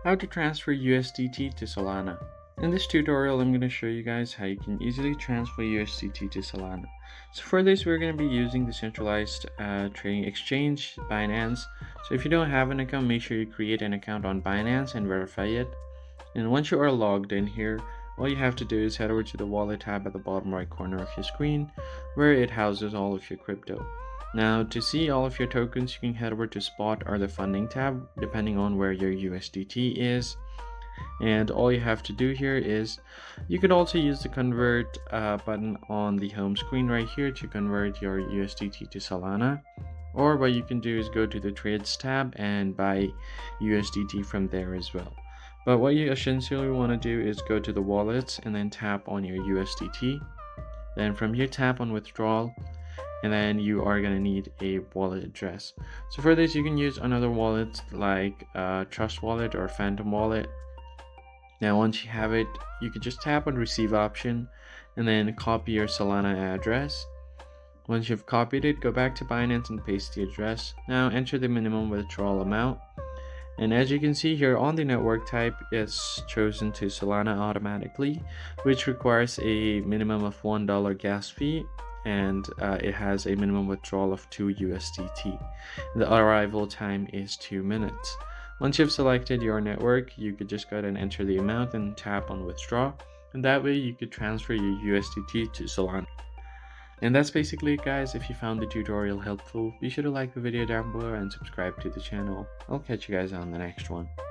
How to transfer USDT to Solana. In this tutorial, I'm going to show you guys how you can easily transfer USDT to Solana. So for this, we're going to be using the centralized trading exchange, Binance. So if you don't have an account, make sure you create an account on Binance and verify it. And once you are logged in here, all you have to do is head over to the wallet tab at the bottom right corner of your screen, where it houses all of your crypto. Now, to see all of your tokens, you can head over to Spot or the Funding tab, depending on where your USDT is. And all you have to do here is, you could also use the convert button on the home screen right here to convert your USDT to Solana. Or what you can do is go to the Trades tab and buy USDT from there as well. But what you essentially want to do is go to the wallets and then tap on your USDT. Then from here, tap on withdrawal, and then you are going to need a wallet address. So for this, you can use another wallet like Trust Wallet or Phantom Wallet. Now once you have it, you can just tap on receive option and then copy your Solana address. Once you've copied it, go back to Binance and paste the address. Now enter the minimum withdrawal amount. And as you can see here, on the network type is chosen to Solana automatically, which requires a minimum of $1 gas fee, and it has a minimum withdrawal of 2 USDT. The arrival time is 2 minutes. Once you've selected your network, you could just go ahead and enter the amount and tap on withdraw, and that way you could transfer your USDT to Solana. And that's basically it, guys. If you found the tutorial helpful, be sure to like the video down below and subscribe to the channel. I'll catch you guys on the next one.